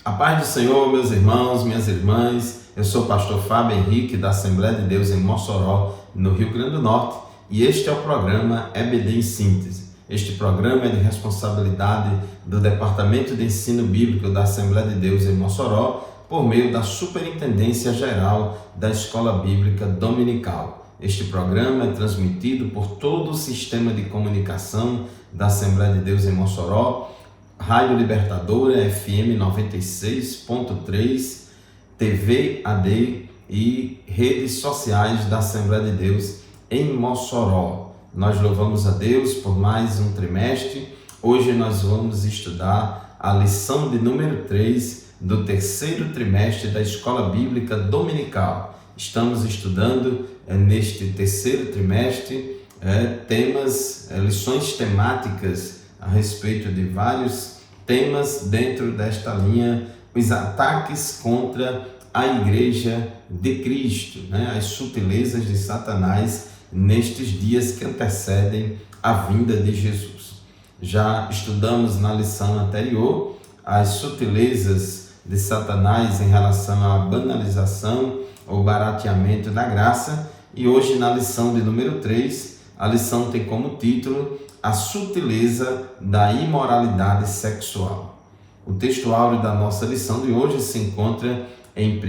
A paz do Senhor, meus irmãos, minhas irmãs. Eu sou o pastor Fábio Henrique, da Assembleia de Deus em Mossoró, no Rio Grande do Norte, e este é o programa EBD em Síntese. Este programa é de responsabilidade do Departamento de Ensino Bíblico da Assembleia de Deus em Mossoró, por meio da Superintendência Geral da Escola Bíblica Dominical. Este programa é transmitido por todo o sistema de comunicação da Assembleia de Deus em Mossoró, Rádio Libertadora FM 96.3, TV AD e redes sociais da Assembleia de Deus em Mossoró. Nós louvamos a Deus por mais um trimestre. Hoje nós vamos estudar a lição de número 3 do terceiro trimestre da Escola Bíblica Dominical. Estamos estudando neste terceiro trimestre lições temáticas a respeito de vários temas dentro desta linha, os ataques contra a Igreja de Cristo, as sutilezas de Satanás nestes dias que antecedem a vinda de Jesus. Já estudamos na lição anterior as sutilezas de Satanás em relação à banalização ou barateamento da graça, e hoje na lição de número 3, a lição tem como título a sutileza da imoralidade sexual. O texto áureo da nossa lição de hoje se encontra em 1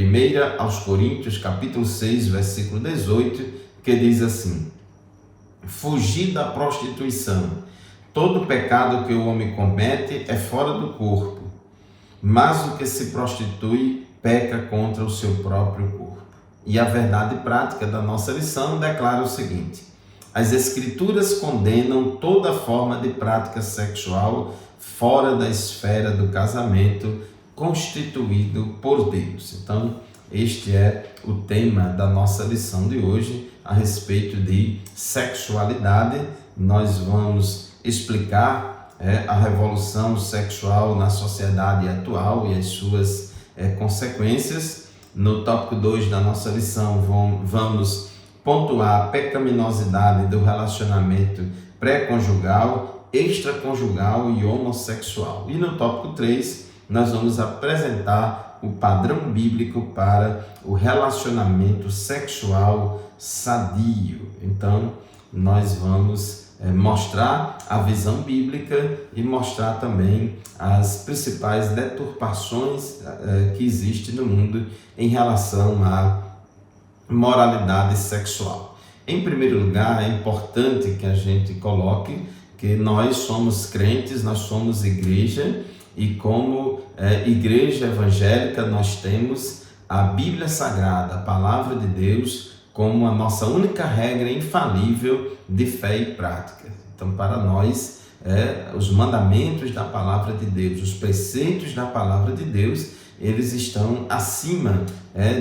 Coríntios, capítulo 6, versículo 18, que diz assim: fugir da prostituição. Todo pecado que o homem comete é fora do corpo, mas o que se prostitui peca contra o seu próprio corpo. E a verdade prática da nossa lição declara o seguinte: as Escrituras condenam toda forma de prática sexual fora da esfera do casamento constituído por Deus. Então, este é o tema da nossa lição de hoje a respeito de sexualidade. Nós vamos explicar a revolução sexual na sociedade atual e as suas consequências. No tópico 2 da nossa lição, vamos pontuar a pecaminosidade do relacionamento pré-conjugal, extraconjugal e homossexual. E no tópico 3, nós vamos apresentar o padrão bíblico para o relacionamento sexual sadio. Então, nós vamos mostrar a visão bíblica e mostrar também as principais deturpações que existem no mundo em relação à moralidade sexual. Em primeiro lugar, é importante que a gente coloque que nós somos crentes, nós somos igreja, e como igreja evangélica nós temos a Bíblia Sagrada, a Palavra de Deus, como a nossa única regra infalível de fé e prática. Então, para nós, os mandamentos da Palavra de Deus, os preceitos da Palavra de Deus, eles estão acima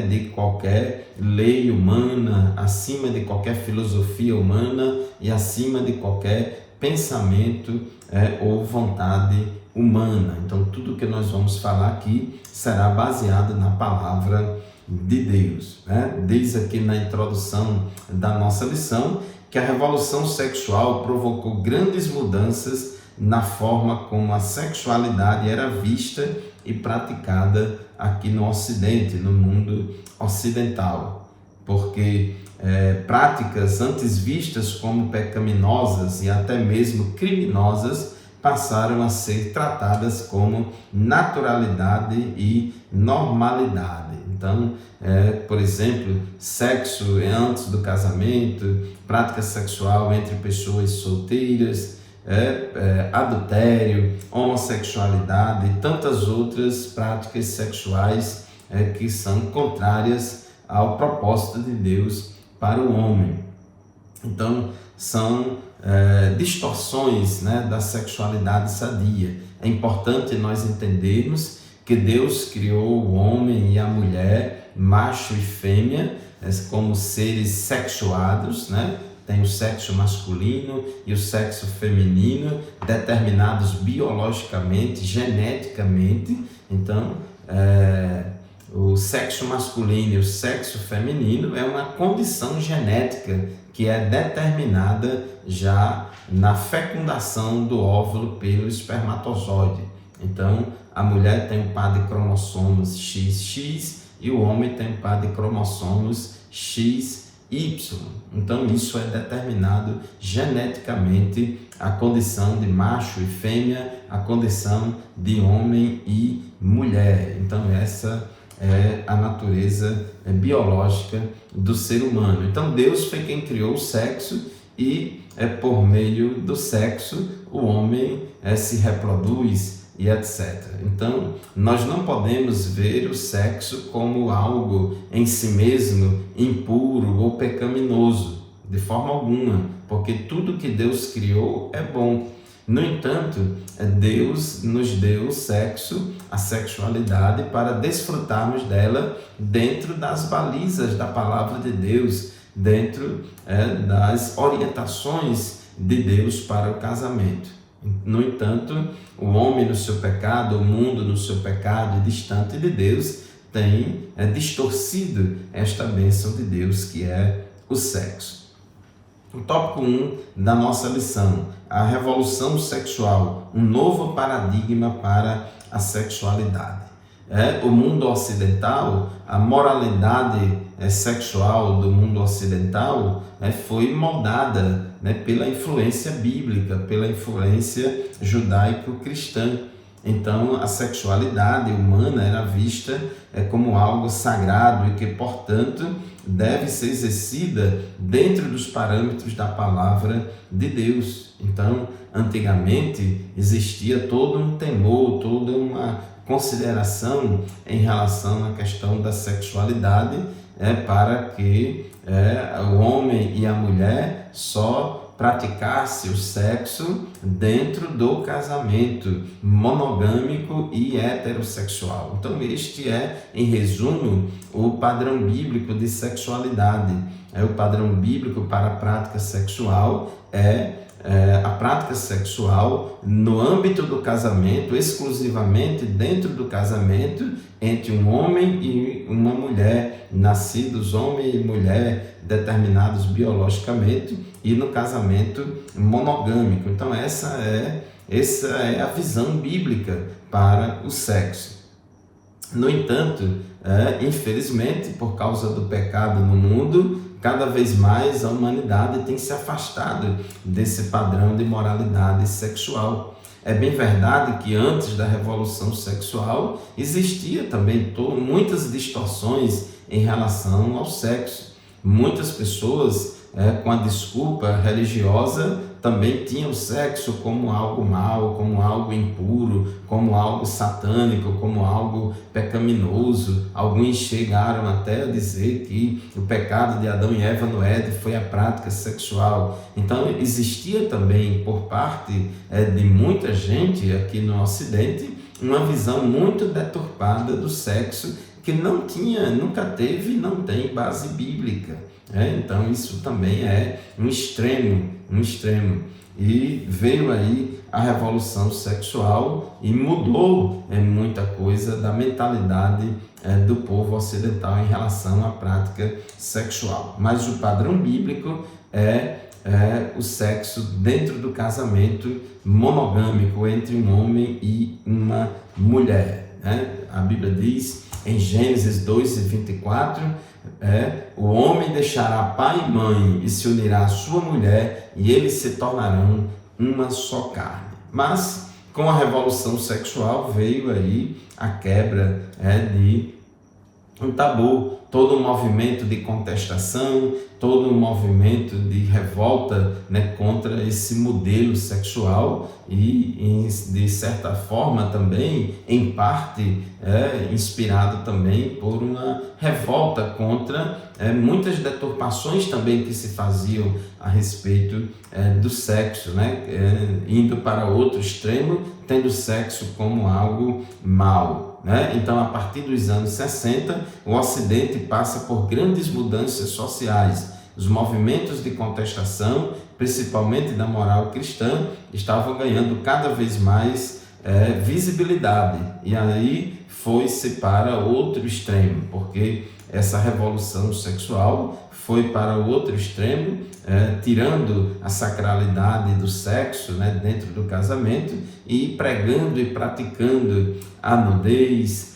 de qualquer lei humana, acima de qualquer filosofia humana e acima de qualquer pensamento ou vontade humana. Então, tudo que nós vamos falar aqui será baseado na Palavra de Deus. Diz aqui na introdução da nossa lição que a revolução sexual provocou grandes mudanças na forma como a sexualidade era vista e praticada aqui no Ocidente, no mundo ocidental, porque práticas antes vistas como pecaminosas e até mesmo criminosas passaram a ser tratadas como naturalidade e normalidade. Então, por exemplo, sexo antes do casamento, prática sexual entre pessoas solteiras, adultério, homossexualidade e tantas outras práticas sexuais que são contrárias ao propósito de Deus para o homem. Então, são distorções da sexualidade sadia. É importante nós entendermos que Deus criou o homem e a mulher, macho e fêmea, como seres sexuados, Tem o sexo masculino e o sexo feminino, determinados biologicamente, geneticamente. Então, o sexo masculino e o sexo feminino é uma condição genética que é determinada já na fecundação do óvulo pelo espermatozoide. Então, a mulher tem um par de cromossomos XX e o homem tem um par de cromossomos XY. Então, isso é determinado geneticamente, a condição de macho e fêmea, a condição de homem e mulher. Então, essa é a natureza biológica do ser humano. Então, Deus foi quem criou o sexo e por meio do sexo o homem se reproduz e etc. Então, nós não podemos ver o sexo como algo em si mesmo impuro ou pecaminoso, de forma alguma, porque tudo que Deus criou é bom. No entanto, Deus nos deu o sexo, a sexualidade, para desfrutarmos dela dentro das balizas da palavra de Deus, dentro das orientações de Deus para o casamento. No entanto, o homem no seu pecado, o mundo no seu pecado, distante de Deus, tem distorcido esta bênção de Deus que é o sexo. O tópico 1 da nossa lição, a revolução sexual, um novo paradigma para a sexualidade. O mundo ocidental, a moralidade sexual do mundo ocidental foi moldada pela influência bíblica, pela influência judaico-cristã. Então, a sexualidade humana era vista como algo sagrado e que, portanto, deve ser exercida dentro dos parâmetros da palavra de Deus. Então, antigamente, existia todo um temor, toda uma consideração em relação à questão da sexualidade, para que o homem e a mulher só praticasse o sexo dentro do casamento monogâmico e heterossexual. Então, este é, em resumo, o padrão bíblico de sexualidade. O padrão bíblico para a prática sexual a prática sexual no âmbito do casamento, exclusivamente dentro do casamento, entre um homem e uma mulher, nascidos homem e mulher, determinados biologicamente, e no casamento monogâmico. Então, essa é a visão bíblica para o sexo. No entanto, infelizmente, por causa do pecado no mundo, cada vez mais a humanidade tem se afastado desse padrão de moralidade sexual. É bem verdade que antes da revolução sexual existia também muitas distorções em relação ao sexo. Muitas pessoas, com a desculpa religiosa, também tinham o sexo como algo mau, como algo impuro, como algo satânico, como algo pecaminoso. Alguns chegaram até a dizer que o pecado de Adão e Eva no Éden foi a prática sexual. Então, existia também, por parte de muita gente aqui no Ocidente, uma visão muito deturpada do sexo que nunca teve e não tem base bíblica. Então, isso também é um extremo. E veio aí a revolução sexual e mudou muita coisa da mentalidade do povo ocidental em relação à prática sexual. Mas o padrão bíblico é o sexo dentro do casamento monogâmico entre um homem e uma mulher. A Bíblia diz em Gênesis 2:24, o homem deixará pai e mãe e se unirá à sua mulher e eles se tornarão uma só carne. Mas com a revolução sexual veio aí a quebra de um tabu, todo um movimento de contestação, todo um movimento de revolta contra esse modelo sexual e, de certa forma, também, em parte, inspirado também por uma revolta contra muitas deturpações também que se faziam a respeito do sexo, indo para outro extremo, tendo o sexo como algo mau. Então, a partir dos anos 60, o Ocidente passa por grandes mudanças sociais. Os movimentos de contestação, principalmente da moral cristã, estavam ganhando cada vez mais visibilidade. E aí foi-se para outro extremo, porque essa revolução sexual foi para o outro extremo, tirando a sacralidade do sexo, né, dentro do casamento e pregando e praticando a nudez,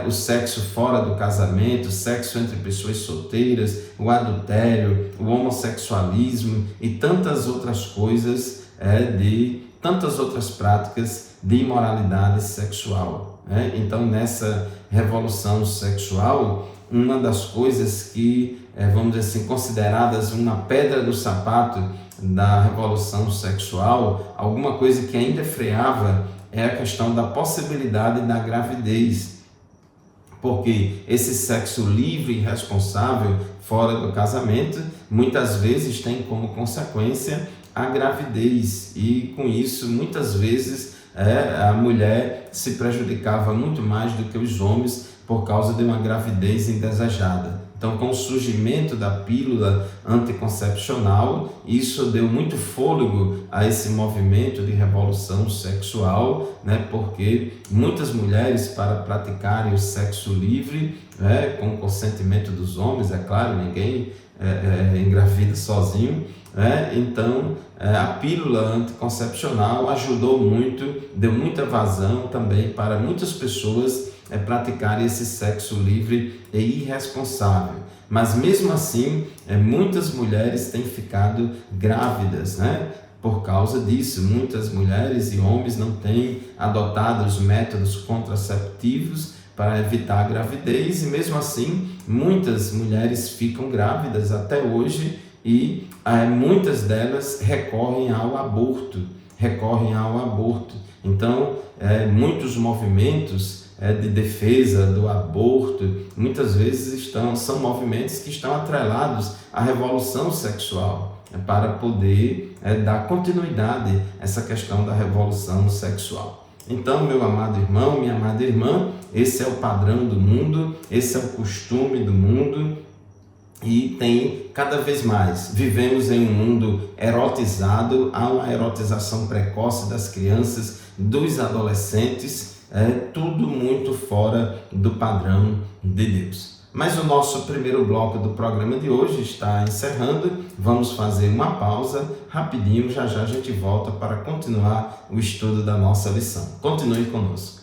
o sexo fora do casamento, o sexo entre pessoas solteiras, o adultério, o homossexualismo e tantas outras coisas, tantas outras práticas de imoralidade sexual. Então, nessa revolução sexual, uma das coisas que, vamos dizer assim, consideradas uma pedra do sapato da revolução sexual, alguma coisa que ainda freava é a questão da possibilidade da gravidez. Porque esse sexo livre e responsável fora do casamento, muitas vezes tem como consequência a gravidez. E com isso, muitas vezes, a mulher se prejudicava muito mais do que os homens por causa de uma gravidez indesejada. Então, com o surgimento da pílula anticoncepcional, isso deu muito fôlego a esse movimento de revolução sexual, né? Porque muitas mulheres, para praticarem o sexo livre, com o consentimento dos homens, é claro, ninguém engravida sozinho, então a pílula anticoncepcional ajudou muito, deu muita vazão também para muitas pessoas praticarem esse sexo livre e irresponsável. Mas mesmo assim, muitas mulheres têm ficado grávidas, por causa disso. Muitas mulheres e homens não têm adotado os métodos contraceptivos para evitar a gravidez e mesmo assim, muitas mulheres ficam grávidas até hoje e muitas delas recorrem ao aborto. Então, muitos movimentos de defesa do aborto, muitas vezes são movimentos que estão atrelados à revolução sexual, para poder dar continuidade a essa questão da revolução sexual. Então, meu amado irmão, minha amada irmã, esse é o padrão do mundo, esse é o costume do mundo e tem cada vez mais. Vivemos em um mundo erotizado, há uma erotização precoce das crianças, dos adolescentes, tudo muito fora do padrão de Deus. Mas o nosso primeiro bloco do programa de hoje está encerrando. Vamos fazer uma pausa rapidinho, já já a gente volta para continuar o estudo da nossa lição. Continue conosco.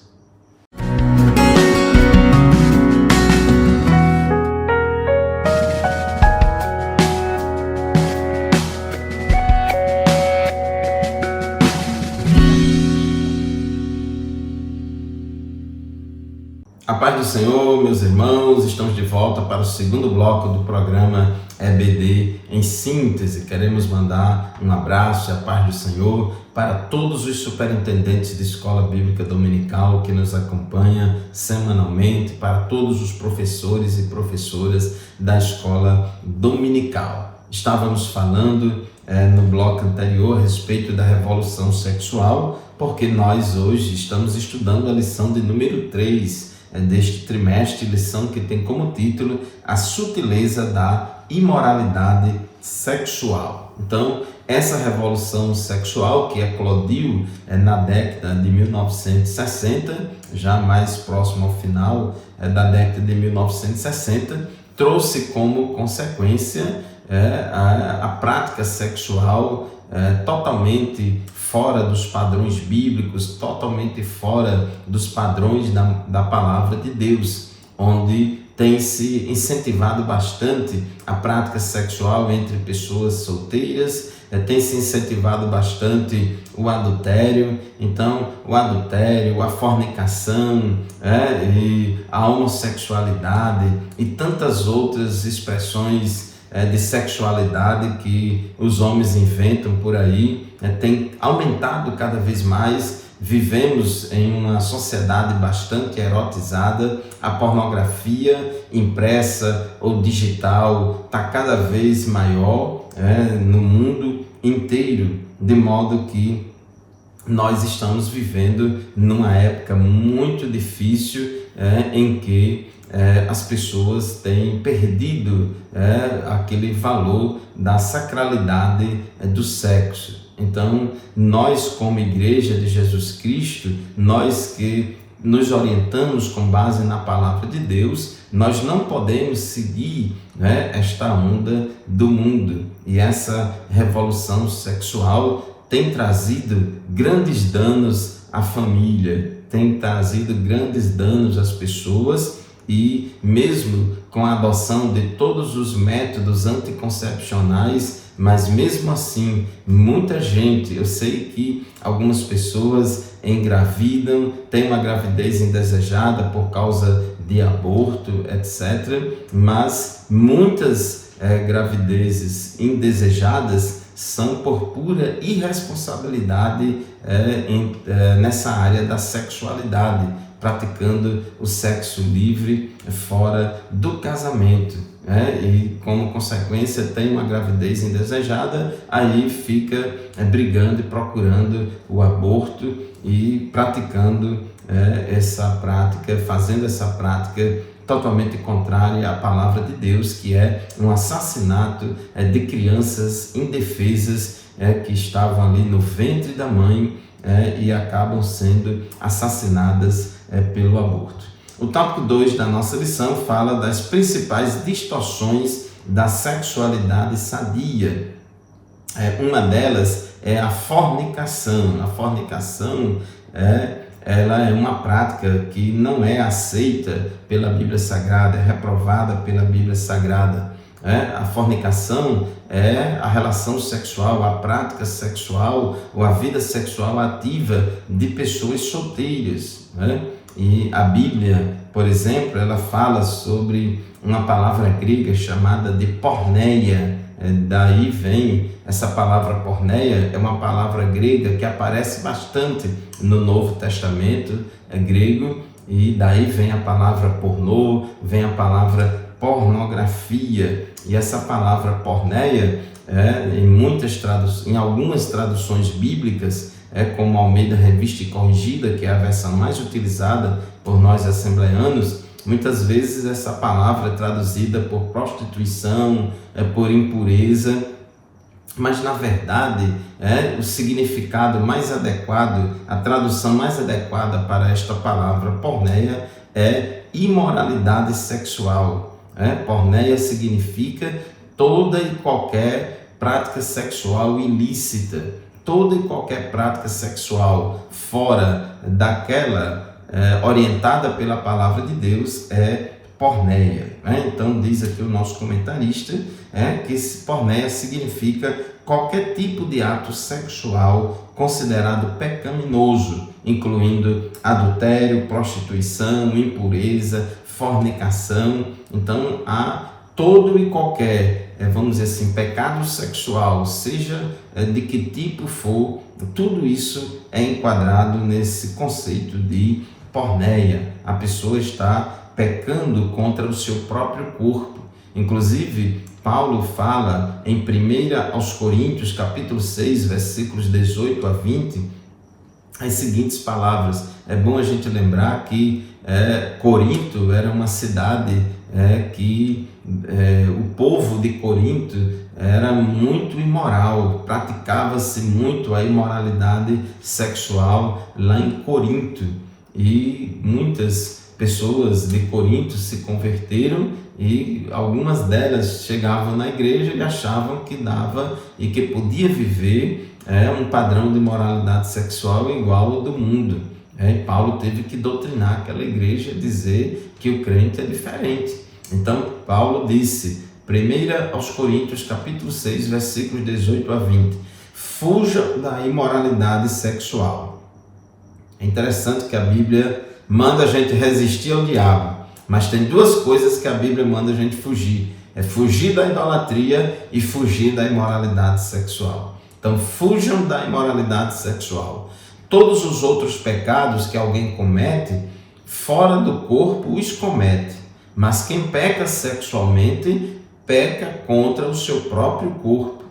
A paz do Senhor, meus irmãos, estamos de volta para o segundo bloco do programa EBD em síntese. Queremos mandar um abraço e a paz do Senhor para todos os superintendentes de escola bíblica dominical que nos acompanham semanalmente, para todos os professores e professoras da escola dominical. Estávamos falando no bloco anterior a respeito da revolução sexual, porque nós hoje estamos estudando a lição de número 3 deste trimestre, lição que tem como título A Sutileza da Imoralidade Sexual. Então, essa revolução sexual que eclodiu na década de 1960, já mais próximo ao final da década de 1960, trouxe como consequência a prática sexual totalmente fora dos padrões bíblicos, totalmente fora dos padrões da palavra de Deus, onde tem se incentivado bastante a prática sexual entre pessoas solteiras, tem se incentivado bastante o adultério. Então, o adultério, a fornicação, e a homossexualidade e tantas outras expressões de sexualidade que os homens inventam por aí, tem aumentado cada vez mais. Vivemos em uma sociedade bastante erotizada, a pornografia impressa ou digital está cada vez maior no mundo inteiro, de modo que nós estamos vivendo numa época muito difícil em que as pessoas têm perdido aquele valor da sacralidade do sexo. Então, nós como Igreja de Jesus Cristo, nós que nos orientamos com base na palavra de Deus, nós não podemos seguir, né, esta onda do mundo. E essa revolução sexual tem trazido grandes danos à família, tem trazido grandes danos às pessoas, e mesmo com a adoção de todos os métodos anticoncepcionais, mas mesmo assim, muita gente, eu sei que algumas pessoas engravidam, têm uma gravidez indesejada por causa de aborto, etc. Mas muitas gravidezes indesejadas são por pura irresponsabilidade nessa área da sexualidade, praticando o sexo livre fora do casamento, e como consequência tem uma gravidez indesejada, aí fica brigando e procurando o aborto e praticando essa prática, fazendo essa prática totalmente contrária à palavra de Deus, que é um assassinato de crianças indefesas que estavam ali no ventre da mãe e acabam sendo assassinadas pelo aborto. O tópico 2 da nossa lição fala das principais distorções da sexualidade sadia. Uma delas é a fornicação. A fornicação ela é uma prática que não é aceita pela Bíblia Sagrada, é reprovada pela Bíblia Sagrada. A fornicação é a relação sexual, a prática sexual ou a vida sexual ativa de pessoas solteiras. E a Bíblia, por exemplo, ela fala sobre uma palavra grega chamada de porneia. Daí vem essa palavra porneia, é uma palavra grega que aparece bastante no Novo Testamento grego, e daí vem a palavra pornô, vem a palavra pornografia. E essa palavra porneia, em algumas traduções bíblicas, como Almeida Revista e Corrigida, que é a versão mais utilizada por nós assembleanos, muitas vezes essa palavra é traduzida por prostituição, por impureza, mas na verdade o significado mais adequado, a tradução mais adequada para esta palavra porneia é imoralidade sexual. Porneia significa toda e qualquer prática sexual ilícita, toda e qualquer prática sexual fora daquela orientada pela palavra de Deus é porneia. Então diz aqui o nosso comentarista que porneia significa qualquer tipo de ato sexual considerado pecaminoso, incluindo adultério, prostituição, impureza, fornicação. Então há todo e qualquer, vamos dizer assim, pecado sexual, seja de que tipo for, tudo isso é enquadrado nesse conceito de porneia. A pessoa está pecando contra o seu próprio corpo. Inclusive, Paulo fala em 1 aos Coríntios, capítulo 6, versículos 18 a 20, as seguintes palavras. É bom a gente lembrar que Corinto era uma cidade que o povo de Corinto era muito imoral, praticava-se muito a imoralidade sexual lá em Corinto, e muitas pessoas de Corinto se converteram, e algumas delas chegavam na igreja e achavam que dava e que podia viver um padrão de moralidade sexual igual ao do mundo. Paulo teve que doutrinar aquela igreja, dizer que o crente é diferente. Então Paulo disse, 1 aos Coríntios, capítulo 6, versículos 18 a 20, fuja da imoralidade sexual. É interessante que a Bíblia manda a gente resistir ao diabo, mas tem duas coisas que a Bíblia manda a gente fugir. É fugir da idolatria e fugir da imoralidade sexual. Então fujam da imoralidade sexual. Todos os outros pecados que alguém comete, fora do corpo os comete. Mas quem peca sexualmente, peca contra o seu próprio corpo.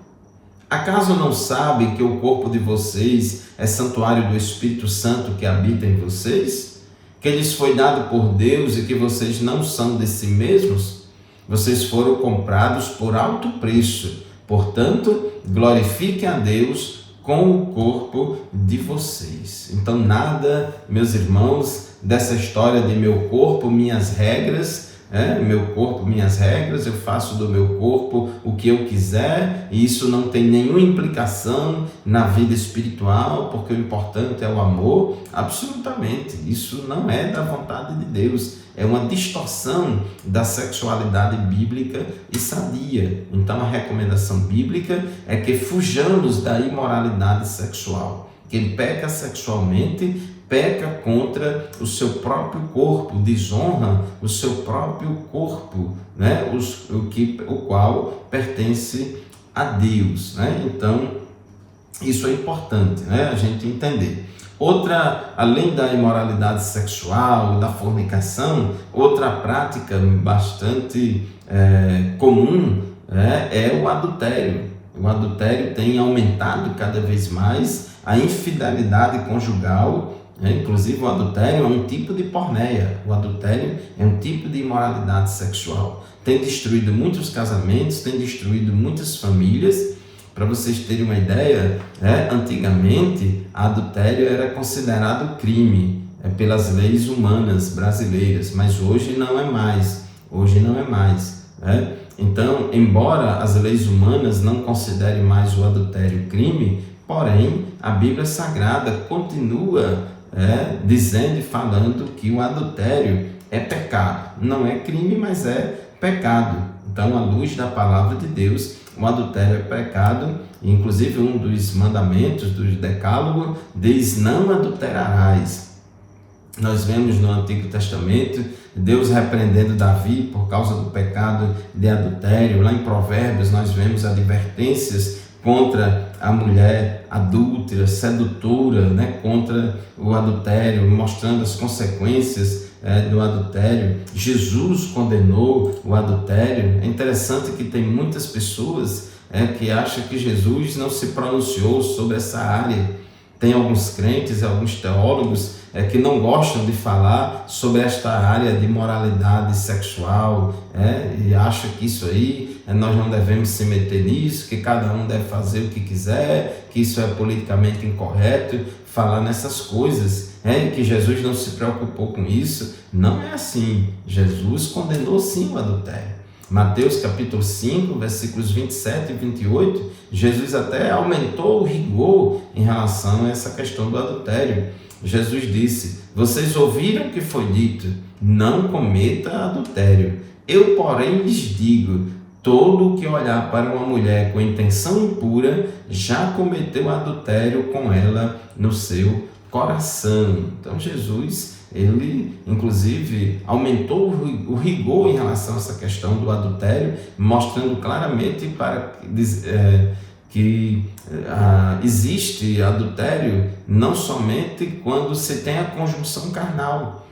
Acaso não sabem que o corpo de vocês é santuário do Espírito Santo que habita em vocês? Que lhes foi dado por Deus e que vocês não são de si mesmos? Vocês foram comprados por alto preço. Portanto, glorifiquem a Deus com o corpo de vocês. Então nada, meus irmãos, dessa história de meu corpo, minhas regras, meu corpo, minhas regras, eu faço do meu corpo o que eu quiser, e isso não tem nenhuma implicação na vida espiritual, porque o importante é o amor. Absolutamente, isso não é da vontade de Deus, é uma distorção da sexualidade bíblica e sadia. Então a recomendação bíblica é que fujamos da imoralidade sexual. Quem peca sexualmente peca contra o seu próprio corpo, desonra o seu próprio corpo, né? o qual pertence a Deus, né? Então, isso é importante, né? A gente entender. Outra, além da imoralidade sexual, da fornicação, outra prática bastante comum é o adultério. O adultério tem aumentado cada vez mais, a infidelidade conjugal. Inclusive o adultério é um tipo de porneia, o adultério é um tipo de imoralidade sexual. Tem destruído muitos casamentos, tem destruído muitas famílias. Para vocês terem uma ideia, antigamente adultério era considerado crime pelas leis humanas brasileiras, mas hoje não é mais. Então, embora as leis humanas não considerem mais o adultério crime, porém a Bíblia Sagrada continua dizendo e falando que o adultério é pecado. Não é crime, mas é pecado. Então, à luz da palavra de Deus, o adultério é pecado. Inclusive, um dos mandamentos do Decálogo diz: não adulterarás. Nós vemos no Antigo Testamento Deus repreendendo Davi por causa do pecado de adultério. Lá em Provérbios nós vemos advertências contra a mulher adúltera, sedutora, contra o adultério, mostrando as consequências do adultério. Jesus condenou o adultério. É interessante que tem muitas pessoas que acham que Jesus não se pronunciou sobre essa área. Tem alguns crentes, alguns teólogos que não gostam de falar sobre esta área de moralidade sexual, e acham que isso aí, nós não devemos se meter nisso, que cada um deve fazer o que quiser, que isso é politicamente incorreto, falar nessas coisas, e que Jesus não se preocupou com isso. Não é assim. Jesus condenou sim o adultério. Mateus capítulo 5, versículos 27 e 28, Jesus até aumentou o rigor em relação a essa questão do adultério. Jesus disse: vocês ouviram que foi dito, não cometa adultério. Eu, porém, lhes digo, todo o que olhar para uma mulher com intenção impura, já cometeu adultério com ela no seu coração. Então Jesus, ele inclusive aumentou o rigor em relação a essa questão do adultério, mostrando claramente que existe adultério não somente quando se tem a conjunção carnal.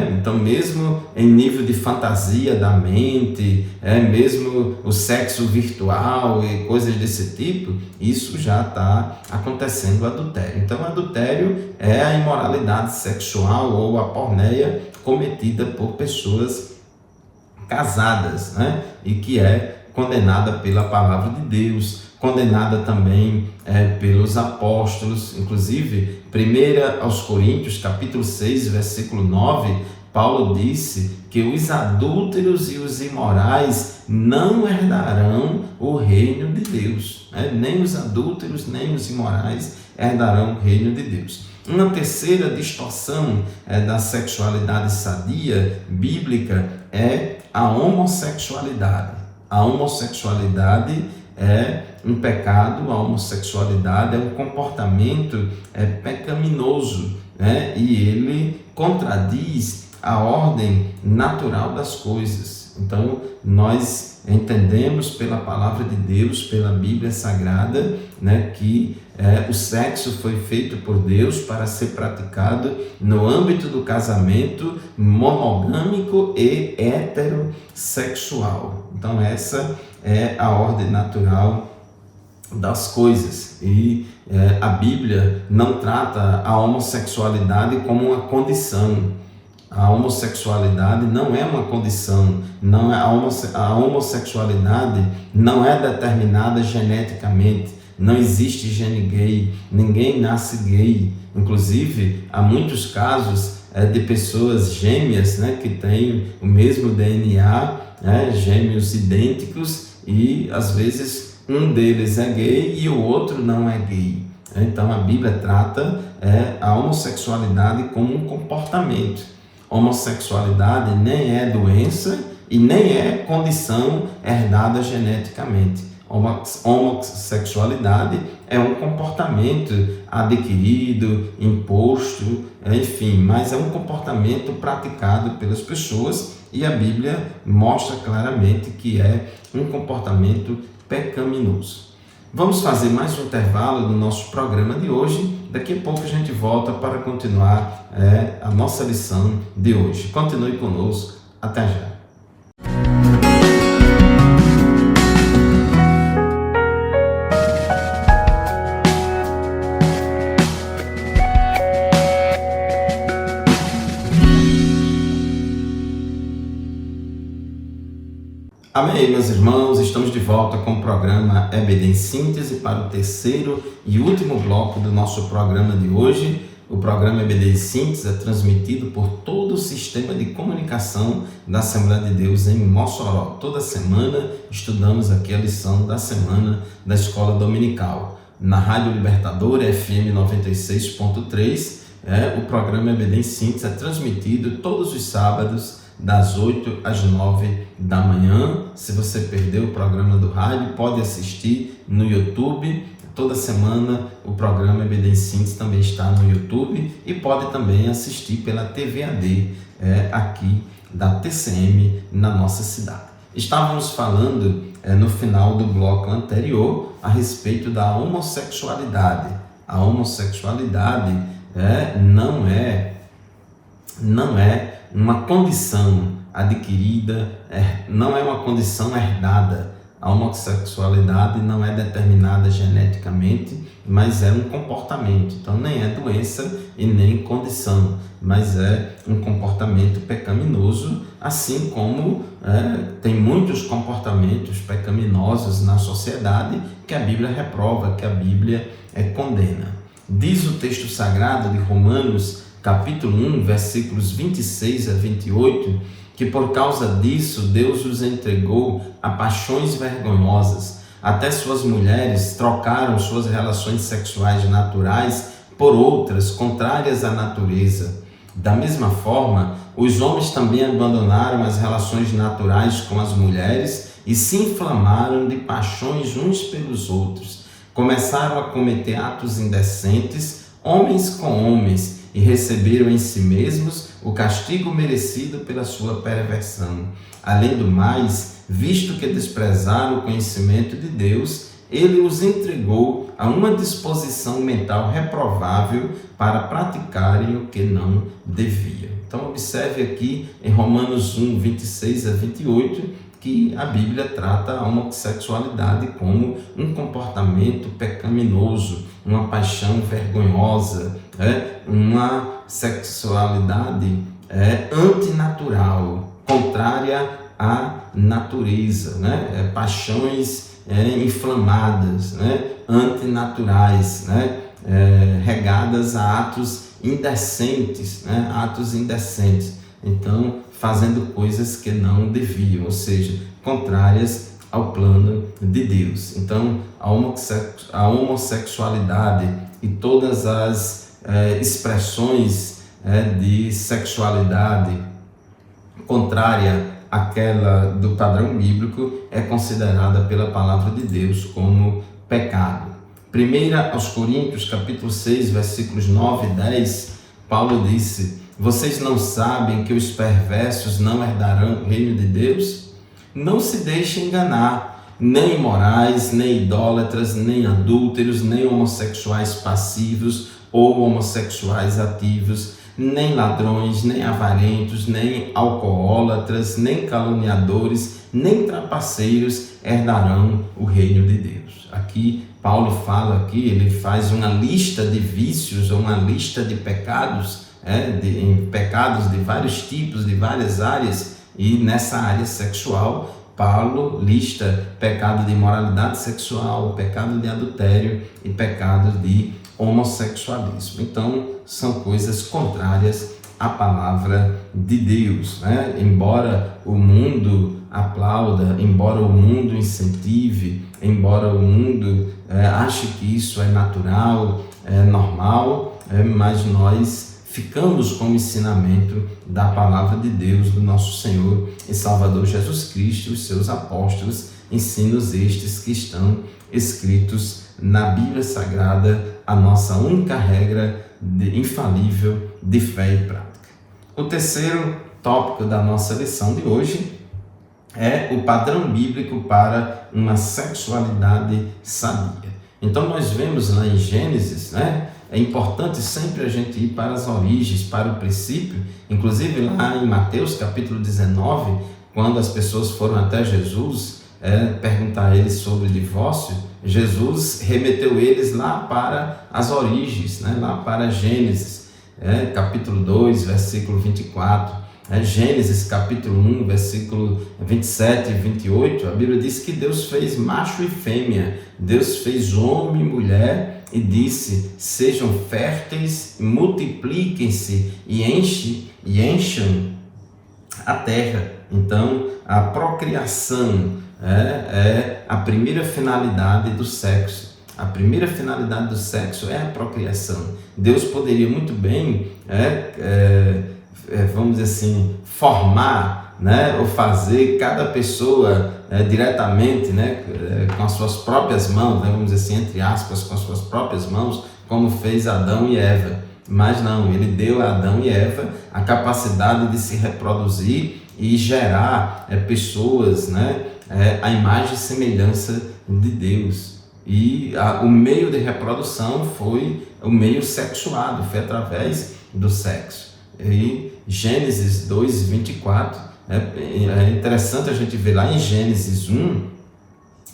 Então, mesmo em nível de fantasia da mente, mesmo o sexo virtual e coisas desse tipo, isso já está acontecendo, o adultério. Então, o adultério é a imoralidade sexual ou a porneia cometida por pessoas casadas, e que é condenada pela palavra de Deus, condenada também pelos apóstolos. Inclusive, 1 aos Coríntios, capítulo 6, versículo 9, Paulo disse que os adúlteros e os imorais não herdarão o reino de Deus. Nem os adúlteros, nem os imorais herdarão o reino de Deus. Uma terceira distorção da sexualidade sadia bíblica é a homossexualidade. A homossexualidade é um pecado, a homossexualidade é um comportamento pecaminoso, e ele contradiz a ordem natural das coisas. Então, nós entendemos pela palavra de Deus, pela Bíblia Sagrada, que o sexo foi feito por Deus para ser praticado no âmbito do casamento monogâmico e heterossexual. Então, essa é a ordem natural das coisas. E a Bíblia não trata a homossexualidade como uma condição. A homossexualidade não é uma condição, não é a homossexualidade não é determinada geneticamente, não existe gene gay, ninguém nasce gay. Inclusive, há muitos casos de pessoas gêmeas, né, que têm o mesmo DNA, né, gêmeos idênticos, e às vezes um deles é gay e o outro não é gay. Então a Bíblia trata a homossexualidade como um comportamento. Homossexualidade nem é doença e nem é condição herdada geneticamente. Homossexualidade é um comportamento adquirido, imposto, enfim, mas é um comportamento praticado pelas pessoas, e a Bíblia mostra claramente que é um comportamento pecaminoso. Vamos fazer mais um intervalo no nosso programa de hoje. Daqui a pouco a gente volta para continuar a nossa lição de hoje. Continue conosco. Até já. Amém, meus irmãos, estamos de volta com o programa EBD em Síntese para o terceiro e último bloco do nosso programa de hoje. O programa EBD em Síntese é transmitido por todo o sistema de comunicação da Assembleia de Deus em Mossoró. Toda semana estudamos aqui a lição da semana da Escola Dominical. Na Rádio Libertadora FM 96.3, o programa EBD em Síntese é transmitido todos os sábados, das 8 às 9 da manhã. Se você perdeu o programa do rádio, pode assistir no YouTube. Toda semana o programa EBD em Síntese também está no YouTube, e pode também assistir pela TVAD aqui da TCM na nossa cidade. Estávamos falando no final do bloco anterior a respeito da homossexualidade. A homossexualidade não é uma condição adquirida, não é uma condição herdada. A homossexualidade não é determinada geneticamente, mas é um comportamento. Então nem é doença e nem condição, mas é um comportamento pecaminoso, assim como tem muitos comportamentos pecaminosos na sociedade que a Bíblia reprova, que a Bíblia condena. Diz o texto sagrado de Romanos, capítulo 1, versículos 26 a 28, que por causa disso Deus os entregou a paixões vergonhosas. Até suas mulheres trocaram suas relações sexuais naturais por outras contrárias à natureza. Da mesma forma, os homens também abandonaram as relações naturais com as mulheres e se inflamaram de paixões uns pelos outros. Começaram a cometer atos indecentes, homens com homens, e receberam em si mesmos o castigo merecido pela sua perversão. Além do mais, visto que desprezaram o conhecimento de Deus, ele os entregou a uma disposição mental reprovável para praticarem o que não deviam. Então observe aqui em Romanos 1, 26 a 28, que a Bíblia trata a homossexualidade como um comportamento pecaminoso, uma paixão vergonhosa, uma sexualidade antinatural, contrária à natureza, paixões inflamadas, antinaturais, regadas a atos indecentes, Então, fazendo coisas que não deviam, ou seja, contrárias ao plano de Deus. Então, a homossexualidade e todas as expressões de sexualidade contrária àquela do padrão bíblico é considerada pela palavra de Deus como pecado. 1 aos Coríntios, capítulo 6, versículos 9 e 10, Paulo disse: vocês não sabem que os perversos não herdarão o reino de Deus? Não se deixem enganar, nem imorais, nem idólatras, nem adúlteros, nem homossexuais passivos ou homossexuais ativos, nem ladrões, nem avarentos, nem alcoólatras, nem caluniadores, nem trapaceiros herdarão o reino de Deus. Aqui Paulo fala aqui, ele faz uma lista de vícios, uma lista de pecados, pecados de vários tipos, de várias áreas, e nessa área sexual, Paulo lista pecado de imoralidade sexual, pecado de adultério e pecado de homossexualismo. Então, são coisas contrárias a palavra de Deus, né? Embora o mundo aplauda, embora o mundo incentive, embora o mundo ache que isso é natural, é normal, mas nós ficamos com o ensinamento da palavra de Deus, do nosso Senhor e Salvador Jesus Cristo e os seus apóstolos, ensinos estes que estão escritos na Bíblia Sagrada, a nossa única regra infalível de fé e prática. O terceiro tópico da nossa lição de hoje é o padrão bíblico para uma sexualidade sadia. Então nós vemos lá em Gênesis, né? É importante sempre a gente ir para as origens, para o princípio. Inclusive lá em Mateus capítulo 19, quando as pessoas foram até Jesus perguntar a eles sobre divórcio, Jesus remeteu eles lá para as origens, né? Lá para Gênesis, capítulo 2, versículo 24. Gênesis capítulo 1, versículo 27 e 28, a Bíblia diz que Deus fez macho e fêmea, Deus fez homem e mulher e disse: sejam férteis, multipliquem-se e encham a terra. Então, a procriação é a primeira finalidade do sexo. A primeira finalidade do sexo é a procriação. Deus poderia muito bem vamos dizer assim, formar, né, ou fazer cada pessoa diretamente, né, com as suas próprias mãos, né, vamos dizer assim, entre aspas, com as suas próprias mãos, como fez Adão e Eva. Mas não, ele deu a Adão e Eva a capacidade de se reproduzir e gerar pessoas, né, a imagem e semelhança de Deus. E o meio de reprodução foi o meio sexuado, foi através do sexo. E Gênesis 2, 24, é interessante a gente ver lá em Gênesis 1,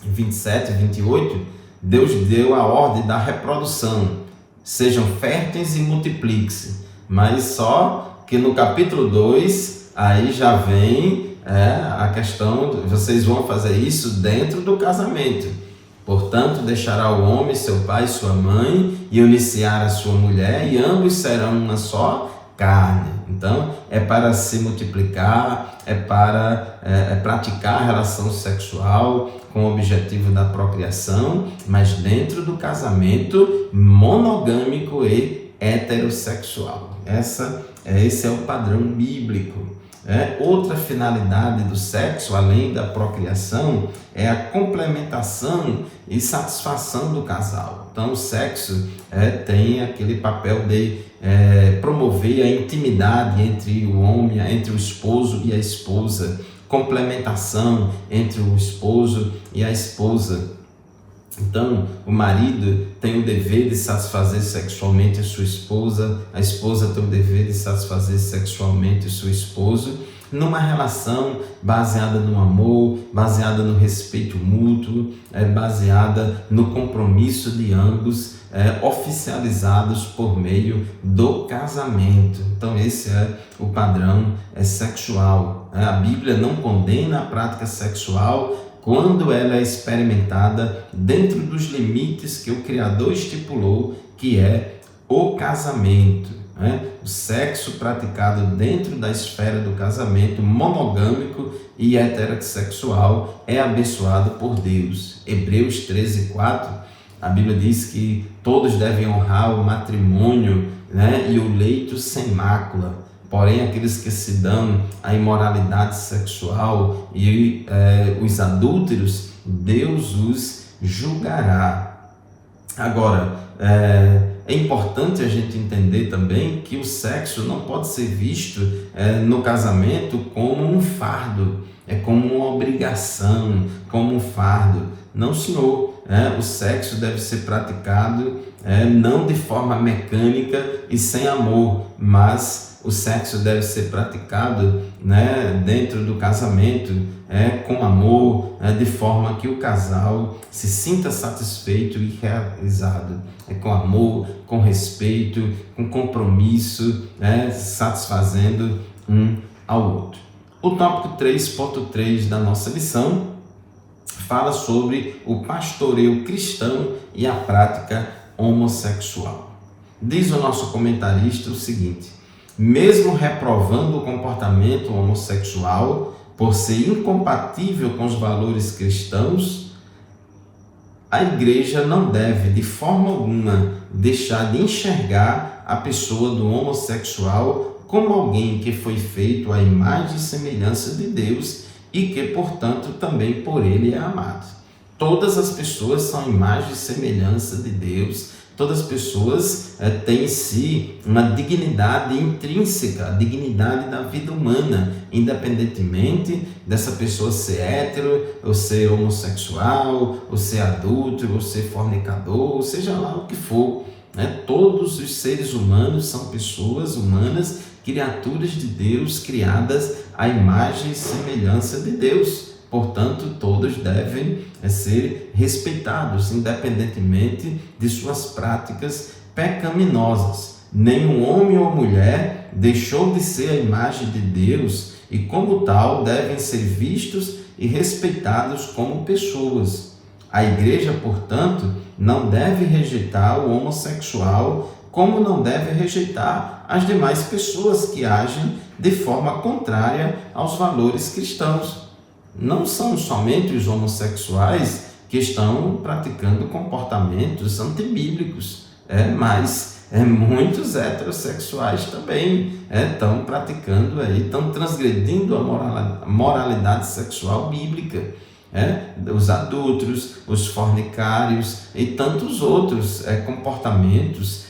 27 e 28, Deus deu a ordem da reprodução, sejam férteis e multipliquem-se, mas só que no capítulo 2, aí já vem a questão, vocês vão fazer isso dentro do casamento. Portanto, deixará o homem seu pai e sua mãe e unir-se-á a sua mulher, e ambos serão uma só carne. Então, é para se multiplicar, é para praticar a relação sexual com o objetivo da procriação, mas dentro do casamento monogâmico e heterossexual. Esse é o padrão bíblico. Outra finalidade do sexo, além da procriação, é a complementação e satisfação do casal. Então, o sexo tem aquele papel de promover a intimidade entre o homem, entre o esposo e a esposa, complementação entre o esposo e a esposa. Então, o marido tem o dever de satisfazer sexualmente a sua esposa, a esposa tem o dever de satisfazer sexualmente o seu esposo, numa relação baseada no amor, baseada no respeito mútuo, baseada no compromisso de ambos, oficializados por meio do casamento. Então, esse é o padrão sexual. A Bíblia não condena a prática sexual quando ela é experimentada dentro dos limites que o Criador estipulou, que é o casamento. O sexo praticado dentro da esfera do casamento monogâmico e heterossexual é abençoado por Deus. Hebreus 13:4, a Bíblia diz que todos devem honrar o matrimônio, e o leito sem mácula. Porém, aqueles que se dão à imoralidade sexual e os adúlteros, Deus os julgará. Agora, é importante a gente entender também que o sexo não pode ser visto no casamento como um fardo, como uma obrigação, como um fardo. Não, senhor. O sexo deve ser praticado não de forma mecânica e sem amor, mas o sexo deve ser praticado dentro do casamento, com amor, de forma que o casal se sinta satisfeito e realizado, com amor, com respeito, com compromisso, satisfazendo um ao outro. O tópico 3.3 da nossa lição fala sobre o pastoreio cristão e a prática homossexual. Diz o nosso comentarista o seguinte: mesmo reprovando o comportamento homossexual por ser incompatível com os valores cristãos, a igreja não deve, de forma alguma, deixar de enxergar a pessoa do homossexual como alguém que foi feito à imagem e semelhança de Deus e que, portanto, também por Ele é amado. Todas as pessoas são imagem e semelhança de Deus. Todas as pessoas têm em si uma dignidade intrínseca, a dignidade da vida humana, independentemente dessa pessoa ser hétero, ou ser homossexual, ou ser adúltero, ou ser fornicador, ou seja lá o que for. Todos os seres humanos são pessoas humanas, criaturas de Deus, criadas à imagem e semelhança de Deus. Portanto, todos devem ser respeitados, independentemente de suas práticas pecaminosas. Nenhum homem ou mulher deixou de ser a imagem de Deus e, como tal, devem ser vistos e respeitados como pessoas. A igreja, portanto, não deve rejeitar o homossexual, como não deve rejeitar as demais pessoas que agem de forma contrária aos valores cristãos. Não são somente os homossexuais que estão praticando comportamentos antibíblicos, mas muitos heterossexuais também estão praticando, estão transgredindo a moralidade sexual bíblica. Os adúlteros, os fornicários e tantos outros comportamentos,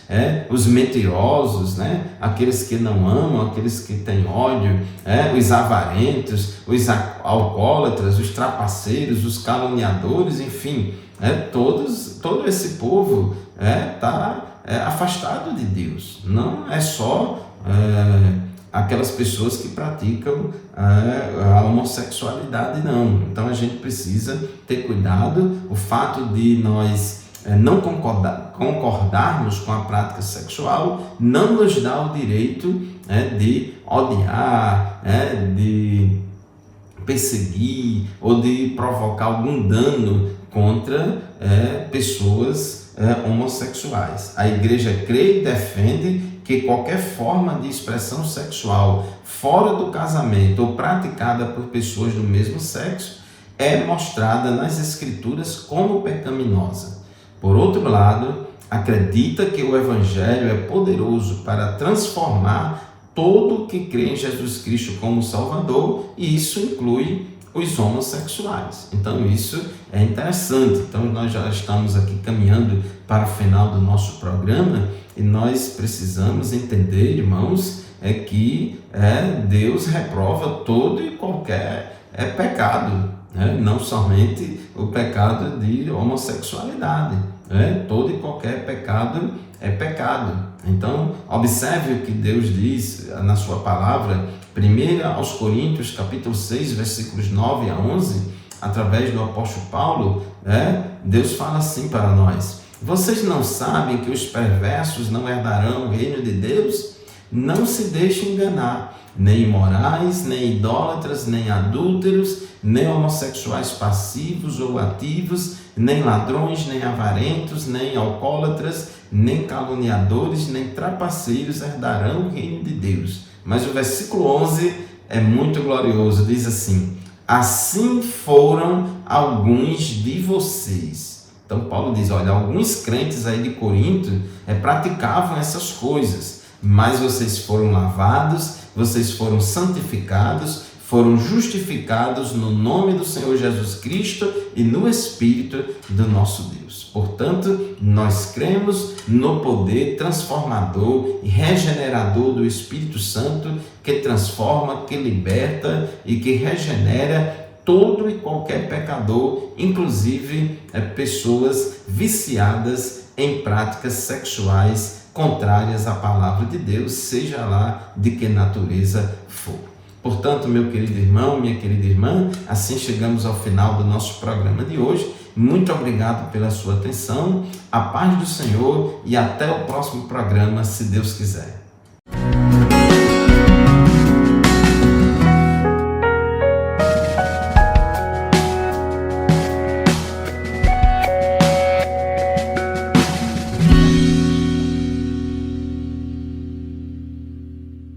os mentirosos, aqueles que não amam, aqueles que têm ódio, os avarentos, os alcoólatras, os trapaceiros, os caluniadores, enfim, todo esse povo está afastado de Deus. Não é só aquelas pessoas que praticam a homossexualidade, não. Então a gente precisa ter cuidado. O fato de nós não concordarmos com a prática sexual não nos dá o direito de odiar, de perseguir ou de provocar algum dano contra pessoas homossexuais. A igreja crê e defende que qualquer forma de expressão sexual fora do casamento ou praticada por pessoas do mesmo sexo é mostrada nas Escrituras como pecaminosa. Por outro lado, acredita que o Evangelho é poderoso para transformar todo que crê em Jesus Cristo como Salvador, e isso inclui os homossexuais. Então isso é interessante. Então nós já estamos aqui caminhando para o final do nosso programa e nós precisamos entender, irmãos, que Deus reprova todo e qualquer pecado, não somente o pecado de homossexualidade. Todo e qualquer pecado é pecado. Então, observe o que Deus diz na sua palavra, 1 aos Coríntios, capítulo 6, versículos 9 a 11, através do apóstolo Paulo, Deus fala assim para nós: vocês não sabem que os perversos não herdarão o reino de Deus? Não se deixem enganar, nem imorais, nem idólatras, nem adúlteros, nem homossexuais passivos ou ativos, nem ladrões, nem avarentos, nem alcoólatras, nem caluniadores, nem trapaceiros herdarão o reino de Deus. Mas o versículo 11 é muito glorioso, diz assim: assim foram alguns de vocês. Então Paulo diz, olha, alguns crentes aí de Corinto praticavam essas coisas, mas vocês foram lavados, vocês foram santificados, foram justificados no nome do Senhor Jesus Cristo e no Espírito do nosso Deus. Portanto, nós cremos no poder transformador e regenerador do Espírito Santo, que transforma, que liberta e que regenera todo e qualquer pecador, inclusive pessoas viciadas em práticas sexuais contrárias à palavra de Deus, seja lá de que natureza for. Portanto, meu querido irmão, minha querida irmã, assim chegamos ao final do nosso programa de hoje. Muito obrigado pela sua atenção, a paz do Senhor e até o próximo programa, se Deus quiser.